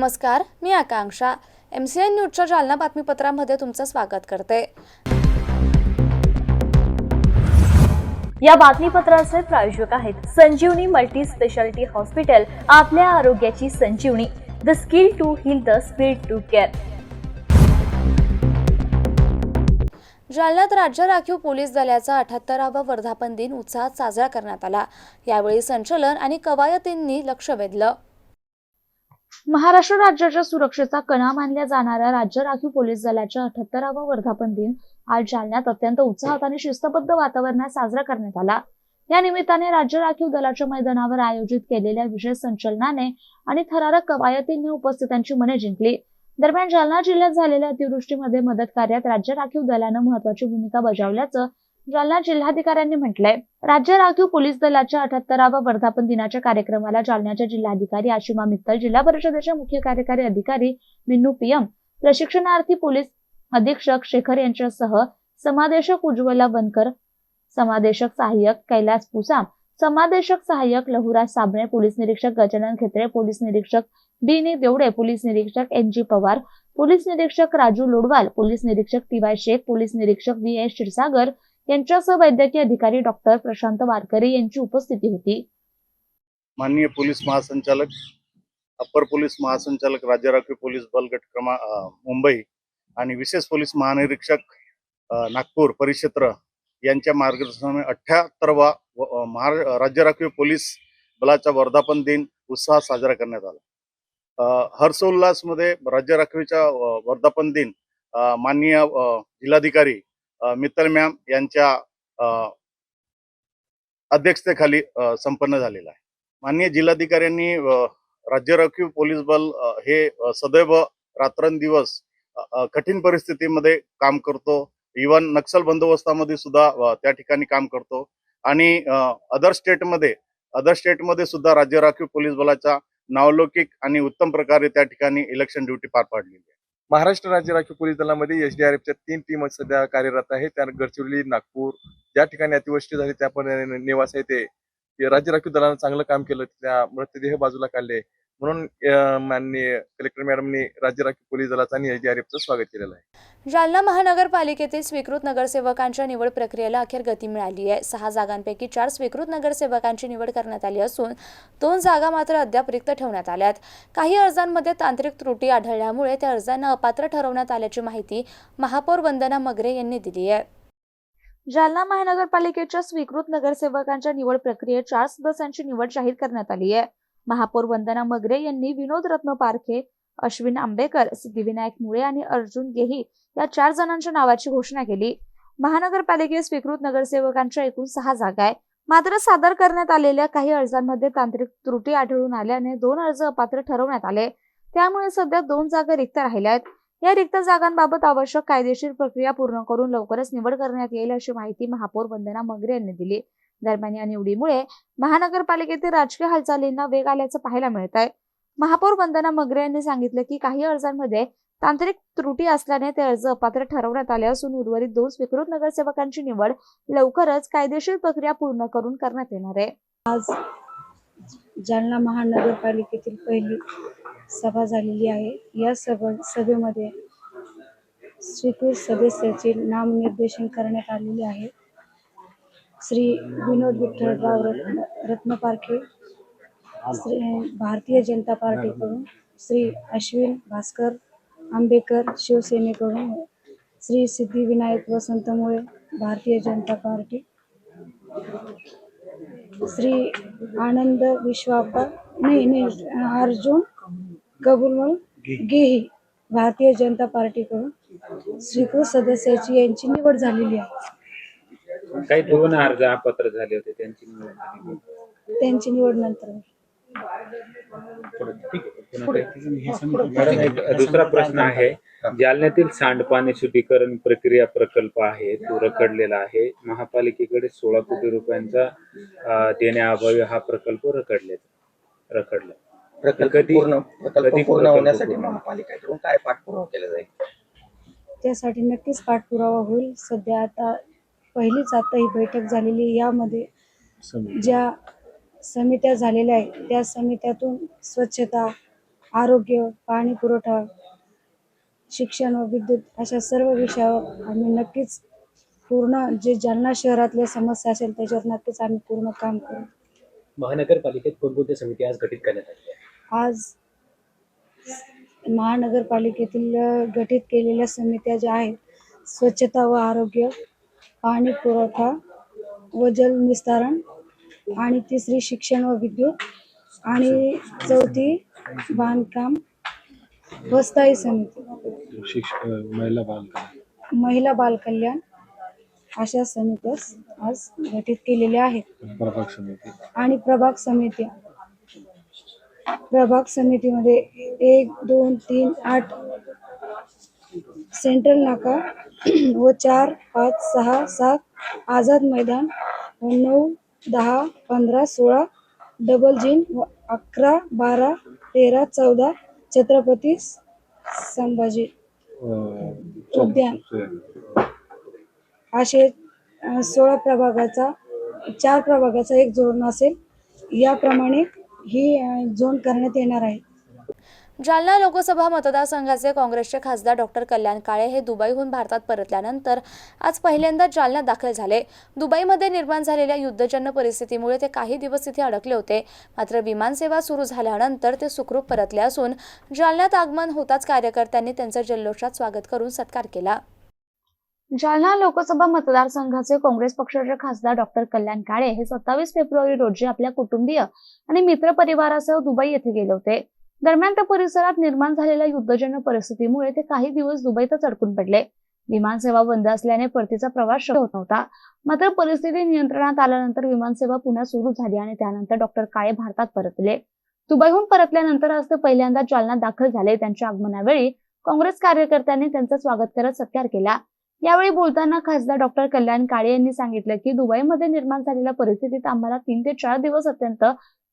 नमस्कार, मी आकांक्षा. MCN न्यूजच्या जालना बातमीपत्रामध्ये तुमचं स्वागत करते. या बातमीपत्राचे प्रायोजक आहेत संजीवनी मल्टी स्पेशालिटी हॉस्पिटल. आपल्या आरोग्याची संजीवनी. The skill to heal, the speed to care. जालन्यात राज्य राखीव पोलीस दलाचा 78वा वर्धापन दिन उत्साहात साजरा करण्यात आला. यावेळी संचलन आणि कवायतींनी लक्ष वेधलं. महाराष्ट्र राज्याच्या सुरक्षेचा कणा मानल्या जाणाऱ्या राज्य राखीव पोलीस दलाच्या 78वा वर्धापन दिन आज जालन्यात अत्यंत उत्साहात आणि शिस्तबद्ध वातावरणात साजरा करण्यात आला. या निमित्ताने राज्य राखीव दलाच्या मैदानावर आयोजित केलेल्या विशेष संचलनाने आणि थरारक कवायतींनी उपस्थितांची मने जिंकली. दरम्यान जालना जिल्ह्यात झालेल्या अतिवृष्टीमध्ये मदत कार्यात राज्य राखीव दलानं महत्त्वाची भूमिका बजावल्याचं जालना जिल्हाधिकाऱ्यांनी म्हटलंय. राज्य राखीव पोलीस दलाच्या 78वा वर्धापन दिनाच्या कार्यक्रमाला जालन्याच्या जिल्हाधिकारी आशिमा मित्तल, जिल्हा परिषदेचे मुख्य कार्यकारी अधिकारी मिन्नू PM, प्रशिक्षणार्थी पोलीस अधीक्षक शेखर यांच्यासह समादेशक उज्ज्वला वनकर, समादेशक सहाय्यक कैलास पुसाम, समादेशक सहाय्यक लहुराज साबणे, पोलीस निरीक्षक गजानन खेत्रे, पोलीस निरीक्षक B. देवडे, पोलीस निरीक्षक NG पवार, पोलीस निरीक्षक राजू लोडवाल, पोलीस निरीक्षक TY शेख, पोलीस निरीक्षक VS क्षीरसागर यांच्यासह वैद्यकीय अधिकारी डॉक्टर प्रशांत वारकरी यांची उपस्थिती होती. माननीय पोलीस महासंचालक, अप्पर पोलीस महासंचालक, राज्य राखीव पोलीस बल गट क्रमांक मुंबई आणि विशेष पोलीस महानिरीक्षक नागपूर परिक्षेत्र यांच्या मार्गदर्शनाने 78वा राज्य राखीव पोलीस बलाचा वर्धापन दिन उत्साहात साजरा करण्यात आला. हर्षोल्लासमध्ये राज्य राखीवचा वर्धापन दिन माननीय जिल्हाधिकारी मित्तल मॅम यांच्या अध्यक्षतेखाली संपन्न झालेला आहे. माननीय जिल्हाधिकाऱ्यांनी राज्य राखीव पोलीस बल हे सदैव रात्रंदिवस कठीण परिस्थितीमध्ये काम करतो. इव्हन नक्षल बंदोबस्तामध्ये सुद्धा त्या ठिकाणी काम करतो आणि अदर स्टेटमध्ये सुद्धा राज्य राखीव पोलीस बलाचा नावलौकिक आणि उत्तम प्रकारे त्या ठिकाणी इलेक्शन ड्युटी पार पाडलेली आहे. महाराष्ट्र राज्य राखीव पोलीस दलामध्ये SDRFच्या 3 टीम सध्या कार्यरत आहेत. त्या गडचिरोली, नागपूर, ज्या ठिकाणी अतिवृष्टी झाली त्या पण निवास आहे ते राज्य राखीव दलानं चांगलं काम केलं. त्या मृतदेह बाजूला काढले म्हणून माननीय कलेक्टर मॅडमनी राज्य राखीव पोलीस दलाचं आणि SDRFचं स्वागत केलेलं आहे. जालना महानगरपालिकेतील स्वीकृत नगरसेवकांच्या निवड प्रक्रियेला अखेर गती मिळाली आहे. 6 जागांपैकी 4 स्वीकृत नगरसेवकांची निवड करण्यात आली असून 2 जागा मात्र अद्याप रिक्त ठेवण्यात आल्यात. काही अर्जांमध्ये तांत्रिक त्रुटी आढळल्यामुळे त्या अर्जांना अपात्र ठरवण्यात आल्याची माहिती महापौर वंदना मगरे यांनी दिली आहे. जालना महानगरपालिकेच्या स्वीकृत नगरसेवकांच्या निवड प्रक्रियेत 4 सदस्यांची निवड जाहीर करण्यात आली आहे. महापौर वंदना मगरे यांनी विनोद रत्न पारखे, अश्विन आंबेकर, सिद्धिविनायक मुळे आणि अर्जुन गेही या 4 जणांच्या नावाची घोषणा केली. महानगरपालिकेत स्वीकृत नगरसेवकांच्या एकूण 6 जागा आहे. मात्र सादर करण्यात आलेल्या काही अर्जांमध्ये तांत्रिक त्रुटी आढळून आल्याने 2 अर्ज अपात्र ठरवण्यात आले. त्यामुळे सध्या 2 जागा रिक्त राहिल्या आहेत. या रिक्त जागांबाबत आवश्यक कायदेशीर प्रक्रिया पूर्ण करून लवकरच निवड करण्यात येईल अशी माहिती महापौर वंदना मगरे यांनी दिली. दरम्यान या निवडीमुळे महानगरपालिकेतील राजकीय हालचालींना वेग आल्याचं पाहायला मिळत आहे. महापौर वंदना मगरे यांनी सांगितलं की काही अर्जांमध्ये तांत्रिक त्रुटी असल्याने ते अर्ज अपात्र ठरवण्यात आले असून उर्वरित 2 स्वीकृत नगरसेवकांची निवड लवकरच कायदेशीर प्रक्रिया पूर्ण करून करण्यात येणार आहे. आज जालना महानगरपालिकेतील पहिली सभा झालेली आहे. या सभेमध्ये स्वीकृत सदस्याचे नामनिर्देशन करण्यात आलेले आहे. श्री विनोद विठ्ठलराव रत्नपारखे भारतीय जनता पार्टीकडून, श्री अश्विन भास्कर आंबेकर शिवसेनेकडून, श्री सिद्धिविनायक वसंत मुळे भारतीय जनता पार्टी, श्री आनंद अर्जुन कबुलमल गेही भारतीय जनता पार्टीकडून स्वीकृत सदस्याची यांची निवड झालेली आहे. काही 2 अर्ज अपात्र झाले होते, त्यांची निवड नंतर. दुसरा प्रश्न आहे, जालन्यातील सांडपाणी शुद्धीकरण प्रक्रिया प्रकल्प आहे तो रखडलेला आहे. महापालिकेकडे 16 कोटी रुपयांचा देण्याअभावी हा प्रकल्प रखडला. प्रकल्प पूर्ण होण्यासाठी महापालिकेकडून काय पाठपुरावा केला जाईल? त्यासाठी नक्कीच पाठपुरावा होईल. सध्या आता ही बैठक झालेली. यामध्ये ज्या समित्या झालेल्या आहेत त्या समित्यातून स्वच्छता आरोग्य, पाणी पुरवठा, शिक्षण व विद्युत अशा सर्व विषयावर आम्ही नक्कीच पूर्ण जे जालना शहरातल्या समस्या असेल त्याच्यावर नक्कीच आम्ही पूर्ण काम करू. महानगरपालिकेत कोणकोणत्या समिती आज गठीत करण्यात आली आहे? आज महानगरपालिकेतील गठीत केलेल्या समित्या ज्या आहेत, स्वच्छता व आरोग्य, पाणी पुरवठा व जल निस्तारण, आणि तिसरी शिक्षण व विद्युत, आणि चौथी बांधकाम व स्थायी समिती, महिला बालकल्याण अशा समित्या आज गठीत केलेल्या आहेत. आणि प्रभाग समितीमध्ये 1, 2, 3, 8 सेंट्रल नाका व 4, 5, 6, 7 आझाद मैदान व 9, 10, 15, 16 डबल जिन व 11, 12, 13, 14 छत्रपती संभाजी उद्यान असे 16 प्रभागाचा 4 प्रभागाचा एक झोन असेल. याप्रमाणे ही झोन करण्यात येणार आहे. जालना लोकसभा मतदारसंघाचे काँग्रेसचे खासदार डॉक्टर कल्याण काळे हे दुबईहून भारतात परतल्यानंतर आज पहिल्यांदा जालन्यात दाखल झाले. दुबईमध्ये निर्माण झालेल्या युद्धजन्य परिस्थितीमुळे ते काही दिवस तिथे अडकले होते. मात्र विमानसेवा सुरू झाल्यानंतर ते सुखरूप परतले असून जालन्यात आगमन होताच कार्यकर्त्यांनी त्यांचं जल्लोषात स्वागत करून सत्कार केला. जालना लोकसभा मतदारसंघाचे काँग्रेस पक्षाचे खासदार डॉक्टर कल्याण काळे हे 27 फेब्रुवारी रोजी आपल्या कुटुंबीय आणि मित्रपरिवारासह दुबई येथे गेले होते. दरम्यान त्या परिसरात निर्माण झालेल्या युद्धजन्य परिस्थितीमुळे ते काही दिवस दुबईतच अडकून पडले. विमानसेवा बंद असल्याने परतीचा प्रवास शक्य होत नव्हता. मात्र परिस्थिती नियंत्रणात आल्यानंतर विमानसेवा पुन्हा सुरू झाली आणि त्यानंतर डॉक्टर काळे भारतात परतले. दुबईहून परतल्यानंतर आज ते पहिल्यांदा जालन्यात दाखल झाले. त्यांच्या आगमनावेळी काँग्रेस कार्यकर्त्यांनी त्यांचं स्वागत करत सत्कार केला. यावेळी बोलताना खासदार डॉक्टर कल्याण काळे यांनी सांगितलं की दुबईमध्ये निर्माण झालेल्या परिस्थितीत आम्हाला 3 ते 4 दिवस अत्यंत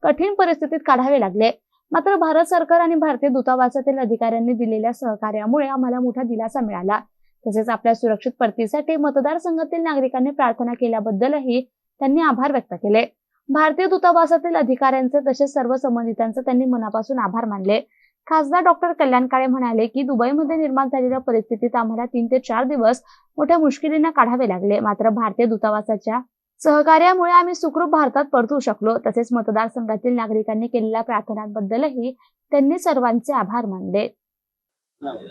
कठीण परिस्थितीत काढावे लागले. मात्र भारत सरकार आणि भारतीय दूतावासातील अधिकाऱ्यांनी दिलेल्या सहकार्यामुळे आम्हाला मोठा दिलासा मिळाला. तसेच आपल्या सुरक्षित परतीसाठी मतदारसंघातील नागरिकांनी प्रार्थना केल्याबद्दलही त्यांनी आभार व्यक्त केले. भारतीय दूतावासातील अधिकाऱ्यांचे तसेच सर्व संबंधितांचे त्यांनी मनापासून आभार मानले. खासदार डॉक्टर कल्याण काळे म्हणाले की दुबईमध्ये निर्माण झालेल्या परिस्थितीत आम्हाला 3 ते 4 दिवस मोठ्या मुश्किलींना काढावे लागले. मात्र भारतीय दूतावासाच्या सहकार्यामुळे आम्ही सुखरूप भारतात परतू शकलो. तसेच मतदारसंघातील नागरिकांनी केलेल्या प्रार्थनांबद्दलही त्यांनी सर्वांचे आभार मानले.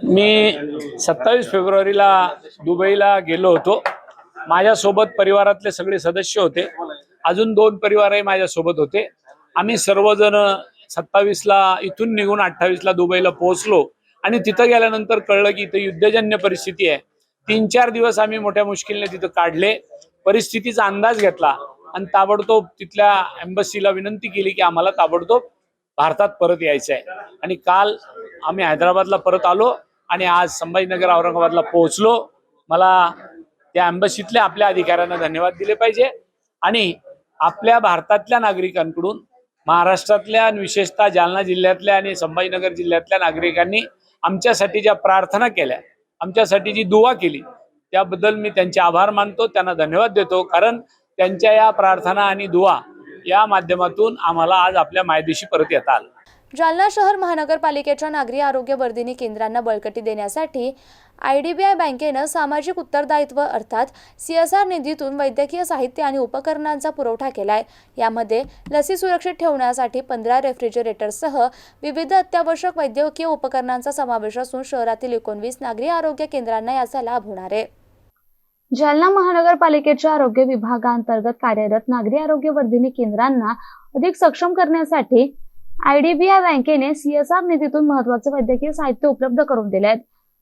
मी 27 फेब्रुवारीला दुबईला गेलो होतो. माझ्यासोबत परिवारातले सगळे सदस्य होते. अजून 2 परिवारही माझ्यासोबत होते. आम्ही सर्वजण 27ला इथून निघून 28ला दुबईला पोहोचलो आणि तिथं गेल्यानंतर कळलं की इथं युद्धजन्य परिस्थिती आहे. 3-4 दिवस आम्ही मोठ्या मुश्किलीने तिथं काढले. परिस्थितीचा अंदाज घेतला आणि ताबडतोब तिथल्या एम्बसीला विनंती केली की आम्हाला ताबडतोब भारतात परत यायचं आहे. आणि काल आम्ही हैदराबादला परत आलो आणि आज संभाजीनगर औरंगाबादला पोहोचलो. मला त्या एम्बसीतल्या आपल्या अधिकाऱ्यांना धन्यवाद दिले पाहिजे आणि आपल्या भारतातल्या नागरिकांकडून महाराष्ट्रातल्या आणि विशेषतः जालना जिल्ह्यातल्या आणि संभाजीनगर जिल्ह्यातल्या नागरिकांनी आमच्यासाठी ज्या प्रार्थना केल्या, आमच्यासाठी जी दुआ केली त्याबद्दल मी त्यांचे आभार मानतो, त्यांना धन्यवाद देतो. कारण त्यांच्या या प्रार्थना आणि दुआ या माध्यमातून आम्हाला आज आपल्या मायदेशी परत येता आलं. जालना शहर महानगरपालिकेच्या नागरी आरोग्य वर्धिनी केंद्रांना बळकटी देण्यासाठी IDBI बँकेनं सामाजिक उत्तरदायित्व अर्थात CSR निधीतून वैद्यकीय साहित्य आणि उपकरणांचा पुरवठा केलाय. यामध्ये लसी सुरक्षित ठेवण्यासाठी 15 रेफ्रिजरेटरसह विविध अत्यावश्यक वैद्यकीय उपकरणांचा समावेश असून शहरातील 19 नागरी आरोग्य केंद्रांना याचा लाभ होणार आहे. जालना महानगरपालिकेच्या आरोग्य विभागांतर्गत कार्यरत नागरी आरोग्य वर्धिनी केंद्रांना अधिक सक्षम करण्यासाठी IDBI बँकेने CSR निधीतून महत्त्वाचे वैद्यकीय साहित्य उपलब्ध करून दिले आहेत.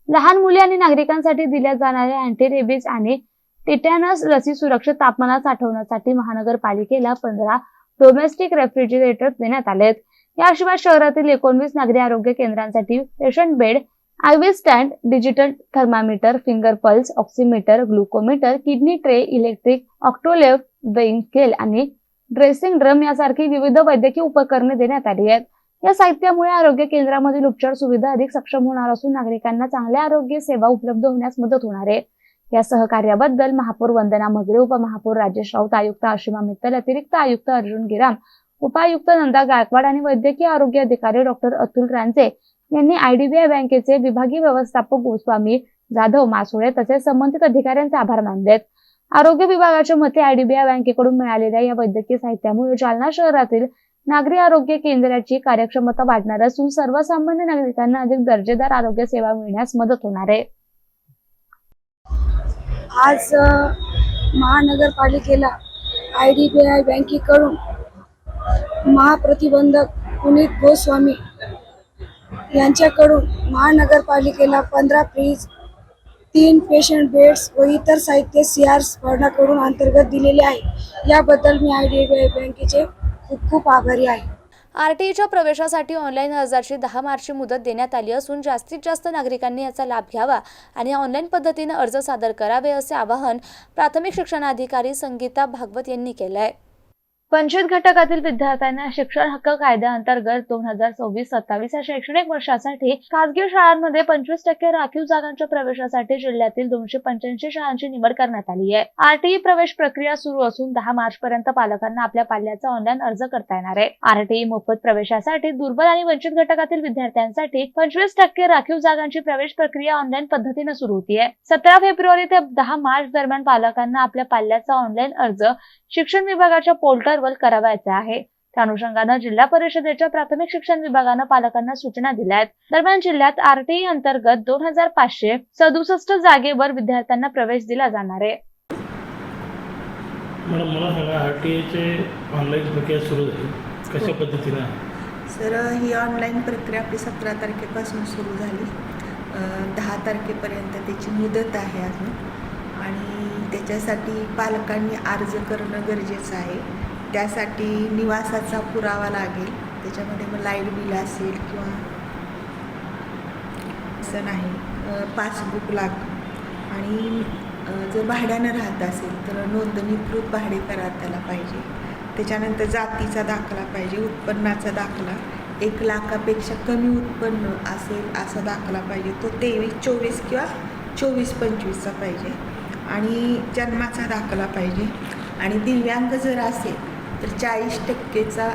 लहान मुले आणि नागरिकांसाठी दिल्या जाणाऱ्या अँटी रेबीज आणि टिटॅनस लसी सुरक्षित तापमानात साठवण्यासाठी महानगरपालिकेला 15 डोमेस्टिक रेफ्रिजरेटर देण्यात आले आहेत. याशिवाय शहरातील 19 नागरी आरोग्य केंद्रांसाठी patient bed, IV stand, digital thermometer, finger pulse oximeter, glucometer, kidney tray, electric ऑक्टोलेव्ह, वेइंग स्केल आणि ड्रेसिंग ड्रम यासारखी विविध वैद्यकीय उपकरणे देण्यात आली आहेत. या साहित्यामुळे आरोग्य केंद्रामधील उपचार सुविधा अधिक सक्षम होणार असून नागरिकांना चांगल्या आरोग्य सेवा उपलब्ध होण्यास मदत होणार आहे. या सहकार्याबद्दल महापौर वंदना मगरे, उपमहापौर राजेश राऊत, आयुक्त आशिमा मित्तल, अतिरिक्त आयुक्त अर्जुन गिराम, उपायुक्त नंदा गायकवाड आणि वैद्यकीय आरोग्य अधिकारी डॉक्टर अतुल रांचे यांनी आयडीबीआय बँकेचे विभागीय व्यवस्थापक गोस्वामी जाधव मासोळे तसेच संबंधित अधिकाऱ्यांचे आभार मानलेत. आरोग्य विभागाच्या मते आयडीबीआय बँकेकडून मिळालेल्या या वैद्यकीय साहित्यामुळे जालना शहरातील नागरी आरोग्य केंद्राची कार्यक्षमता वाढणार असून सर्वसामान्य नागरिकांना अधिक दर्जेदार आरोग्य सेवा मिळण्यास मदत होणार आहे. आज महानगरपालिकेला आयडीबीआय बँकेकडून महाप्रतिबंधक पुनीत गोस्वामी यांच्याकडून महानगरपालिकेला 15 फ्रीज, 3 पेशंट बेड्स व इतर साहित्य CR स्पर्धाकडून अंतर्गत दिलेले आहे. याबद्दल मी आयडीबीआय बँकेचे खूप खूप आभारी आहे. आरटीईच्या प्रवेशासाठी ऑनलाईन अर्जाची 10 मार्चची मुदत देण्यात आली असून जास्तीत जास्त नागरिकांनी याचा लाभ घ्यावा आणि ऑनलाईन पद्धतीने अर्ज सादर करावे असे आवाहन प्राथमिक शिक्षणाधिकारी संगीता भागवत यांनी केले आहे. पंचायत घटकातील विद्यार्थ्यांना शिक्षण हक्क कायद्याअंतर्गत 2026-27 या शैक्षणिक वर्षासाठी खासगी शाळांमध्ये 25% राखीव जागांच्या प्रवेशासाठी जिल्ह्यातील 285 शाळांची निवड करण्यात आली आहे. आरटीई प्रवेश प्रक्रिया सुरू असून 10 मार्च पर्यंत पालकांना आपल्या पाल्याचा ऑनलाईन अर्ज करता येणार आहे. आरटीई मोफत प्रवेशासाठी दुर्बल आणि वंचित घटकातील विद्यार्थ्यांसाठी 25% राखीव जागांची प्रवेश प्रक्रिया ऑनलाईन पद्धतीने सुरू होतीये. 17 फेब्रुवारी ते 10 मार्च दरम्यान पालकांना आपल्या पाल्याचा ऑनलाईन अर्ज शिक्षण विभागाच्या पोर्टलवर करावायचा आहे. त्या अनुषंगाने जिल्हा परिषदेच्या प्राथमिक शिक्षण विभागानं पालकांना सूचना दिल्या आहेत. दरम्यान जिल्ह्यात आरटीई अंतर्गत 2567 जागेवर विद्यार्थ्यांना प्रवेश दिला जाणार आहे. मॅडम मला सांगा, आरटीईचे ऑनलाईन प्रक्रिया सुरू झाली कशा पद्धतीने? सर, ही ऑनलाईन प्रक्रिया आपली 17 तारखेपासून सुरू झाली. 10 तारखेपर्यंत त्याची मुदत आहे अजून, आणि त्याच्यासाठी पालकांनी अर्ज करणं गरजेचं आहे. त्यासाठी निवासाचा पुरावा लागेल. त्याच्यामध्ये मग लाईट बिल असेल किंवा असं नाही, पासबुक लागतं. आणि जर भाड्यानं राहत असेल तर नोंदणीकृत भाडेकरार त्याला पाहिजे. त्याच्यानंतर जातीचा दाखला पाहिजे, उत्पन्नाचा दाखला, 1 लाखापेक्षा कमी उत्पन्न असेल असा दाखला पाहिजे. तो 23-24 किंवा 24-25चा पाहिजे. आणि जन्माचा दाखला पाहिजे. आणि दिव्यांग जर असेल तर 40%चा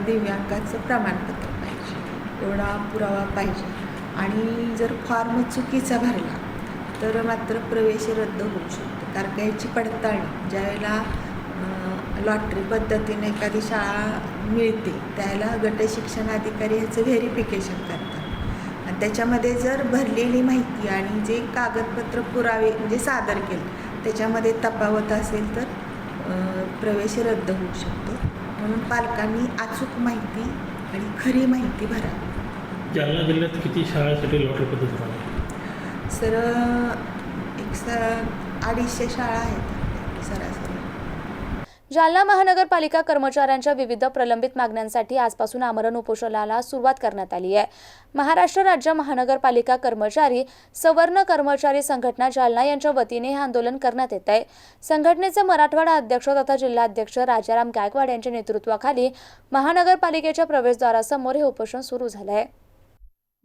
दिव्यांगाचं प्रमाणपत्र पाहिजे. एवढा पुरावा पाहिजे. आणि जर फॉर्म चुकीचा भरला तर मात्र प्रवेश रद्द होऊ शकतो. कारण का याची पडताळणी ज्यावेळेला लॉटरी पद्धतीने एखादी शाळा मिळते त्याला गट शिक्षणाधिकारी ह्याचं व्हेरिफिकेशन करतात. आणि त्याच्यामध्ये जर भरलेली माहिती आणि जे कागदपत्र पुरावे म्हणजे सादर केले त्याच्यामध्ये तफावत असेल तर प्रवेश रद्द होऊ शकतो. म्हणून पालकांनी अचूक माहिती आणि खरी माहिती भरावी. जालना जिल्ह्यात किती शाळांसाठी लॉटरी पद्धत आहे? सर, 250 शाळा आहेत सरासरी. जालना महानगरपालिका कर्मचाऱ्यांच्या विविध प्रलंबित मागण्यांसाठी आजपासून आमरण उपोषणाला सुरुवात करण्यात आली आहे. महाराष्ट्र राज्य महानगरपालिका कर्मचारी सवर्ण कर्मचारी संघटना जालना यांच्या वतीने हे आंदोलन करण्यात येत आहे. संघटनेचे मराठवाडा अध्यक्ष तथा जिल्हाध्यक्ष राजाराम गायकवाड यांच्या नेतृत्वाखाली महानगरपालिकेच्या प्रवेशद्वारासमोर हे उपोषण सुरू झालं आहे.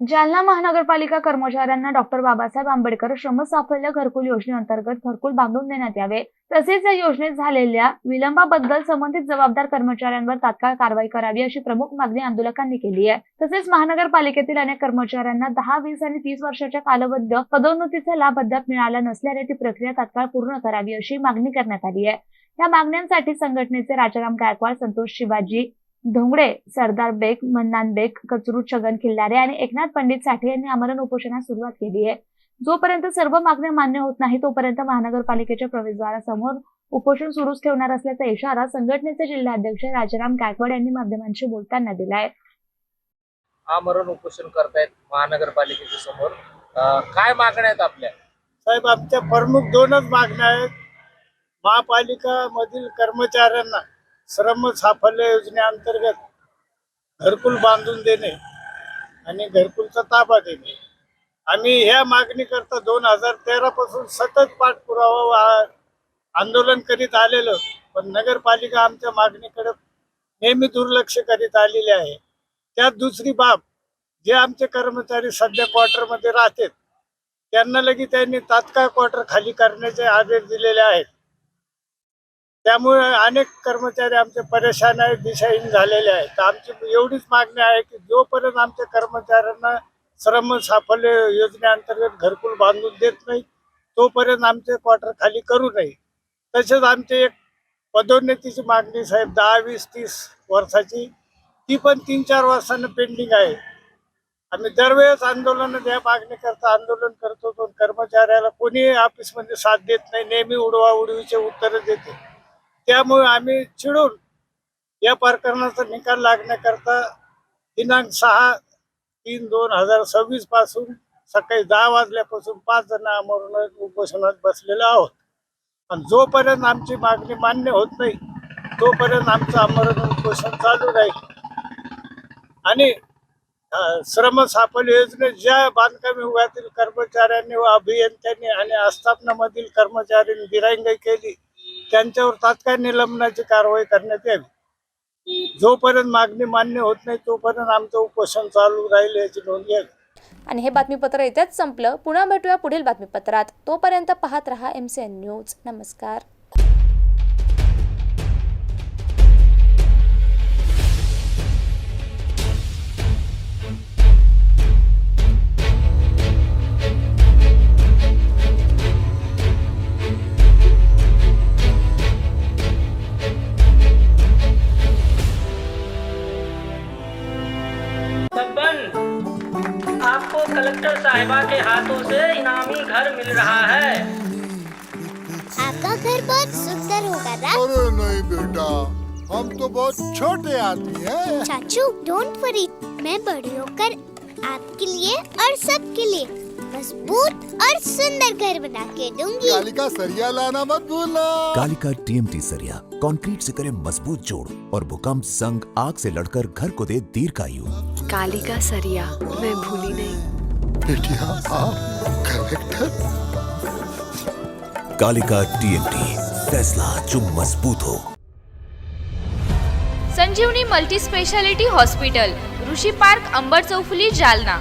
जालना महानगरपालिका कर्मचाऱ्यांना डॉक्टर बाबासाहेब आंबेडकर श्रमसाफल्य घरकुल योजनेअंतर्गत घरकुल बांधून देण्यात यावे, तसेच या योजनेत झालेल्या विलंबाबद्दल संबंधित जबाबदार कर्मचाऱ्यांवर तात्काळ कारवाई करावी अशी प्रमुख मागणी आंदोलकांनी केली आहे. तसेच महानगरपालिकेतील अनेक कर्मचाऱ्यांना 10, 20 आणि 30 वर्षाच्या कालावधीत पदोन्नतीचा लाभ अद्याप मिळाला नसल्याने ती प्रक्रिया तात्काळ पूर्ण करावी अशी मागणी करण्यात आली आहे. या मागण्यांसाठी संघटनेचे राजाराम गायकवाड, संतोष शिवाजी धोंगडे, सरदार बेग, मन्नान बेग, कचरू छगन खिल्लारे आणि एकनाथ पंडित साठे यांनी आमरण उपोषणास सुरुवात केली आहे. जोपर्यंत सर्व मागण्या मान्य होत नाही तोपर्यंत महानगरपालिकेच्या प्रवेशद्वारासमोर उपोषण सुरूच ठेवणार असल्याचा इशारा संघटनेचे जिल्हाध्यक्ष राजाराम गायकवाड यांनी माध्यमांशी बोलताना दिलाय. आमरण उपोषण करतायत महानगरपालिकेच्या समोर. काय मागण्या आहेत आपल्या? साहेब, आमच्या प्रमुख 2च मागण्या आहेत. महापालिका मधील कर्मचाऱ्यांना श्रम साफल्य योजनेअंतर्गत घरकुल बांधून देणे आणि घरकुलचा ताबा देणे. आम्ही ह्या मागणी करता 2013 पासून सतत पाठपुरावा आंदोलन करीत आलेलो, पण नगरपालिका आमच्या मागणीकडे नेहमी दुर्लक्ष करीत आलेले आहे. त्यात दुसरी बाब, जे आमचे कर्मचारी सध्या क्वार्टरमध्ये राहतात त्यांना लगेच त्यांनी तात्काळ क्वार्टर खाली करण्याचे आदेश दिलेले आहेत. त्यामुळे अनेक कर्मचारी आमचे परेशान आहेत, दिशाहीन झालेले आहेत. तर आमची एवढीच मागणी आहे की जोपर्यंत आमच्या कर्मचाऱ्यांना श्रम साफल्य योजनेअंतर्गत घरकुल बांधून देत नाही तोपर्यंत आमचे क्वार्टर खाली करू नये. तसेच आमची एक पदोन्नतीची मागणी साहेब 10, 20, 30 वर्षाची, ती पण 3-4 वर्षांना पेंडिंग आहे. आम्ही दरवेळेस आंदोलन या मागणीकरता आंदोलन करतो, पण कर्मचाऱ्याला कोणी ऑफिसमध्ये साथ देत नाही, नेहमी उडवाउडवीचे उत्तरं देते. त्यामुळे आम्ही चिडून या प्रकरणाचा निकाल लागण्याकरता दिनांक 6/3/2026 पासून सकाळी 10 वाजल्यापासून 5 जण आमरण उपोषणात बसलेलो आहोत. आणि जोपर्यंत आमची मागणी मान्य होत नाही तोपर्यंत आमचं आमरण उपोषण चालू राहील. आणि श्रम साफल्य योजनेत ज्या बांधकाम विभागातील कर्मचाऱ्यांनी व अभियंत्यांनी आणि आस्थापनामधील कर्मचाऱ्यांनी दिरंगाई केली त्यांच्यावर तात्काळ निलंबनाची कारवाई करण्यात यावी. जोपर्यंत मागणी मान्य होत नाही तोपर्यंत आमचं उपोषण चालू राहील याची नोंद घ्यावी. आणि हे बातमीपत्र इथेच संपलं. पुन्हा भेटूया पुढील बातमीपत्रात. तोपर्यंत पाहत रहा MCN न्यूज. नमस्कार. आपको कलेक्टर साहिबा के हाथों से इनामी घर मिल रहा है। आपका घर बहुत सुंदर होगा ना? अरे नहीं बेटा, हम तो बहुत छोटे आदमी हैं। चाचू डोंट वरी, मैं बड़ी होकर आपके लिए और सबके लिए मजबूत और सुंदर घर बना के दूंगी। कालिका सरिया लाना मत भूलना। कालिका TMT सरिया कंक्रीट से करे मजबूत जोड़ और भूकंप, संग, आग से लड़कर घर को दे दीर्घायु। कालिका सरिया मैं भूली नहीं। बेटिया आप कलेक्टर। कालिका TMT, फैसला जो मजबूत हो। संजीवनी मल्टी स्पेशालिटी हॉस्पिटल, ऋषी पार्क, अंबर चौफुली, जालना.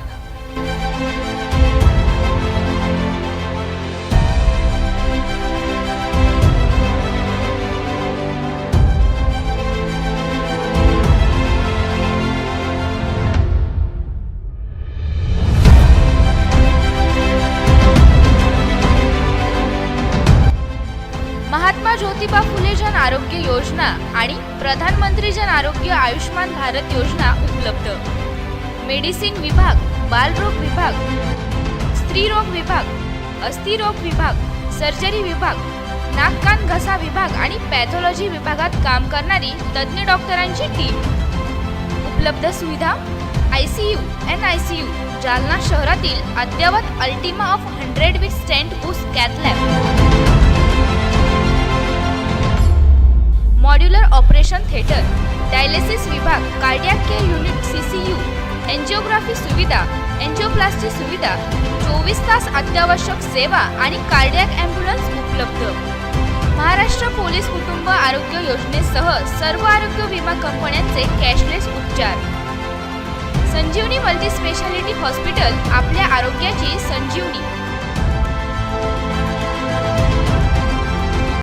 महात्मा ज्योतिबा फुले जन आरोग्य योजना आणि प्रधानमंत्री जन आरोग्य आयुष्मान भारत योजना उपलब्ध. मेडिसिन विभाग, बालरोग विभाग, स्त्रीरोग विभाग, अस्थिरोग विभाग, सर्जरी विभाग, नाक कान घसा विभाग आणि पॅथॉलॉजी विभागात काम करणारी तज्ञ डॉक्टरांची टीम. उपलब्ध सुविधा ICU, NICU, जालना शहरातील अद्ययावत Ultima of 100 with stent boost cath lab. Modular operation theatre, dialysis विभाग, cardiac care unit CCU, angiography सुविधा, एंजिओप्लास्टी सुविधा, 24 तास अत्यावश्यक सेवा आणि कार्डियक ॲम्ब्युलन्स उपलब्ध. महाराष्ट्र पोलीस कुटुंब आरोग्य योजनेसह सर्व आरोग्य विमा कंपन्यांचे कॅशलेस उपचार. संजीवनी मल्टी स्पेशालिटी हॉस्पिटल, आपल्या आरोग्याची संजीवनी.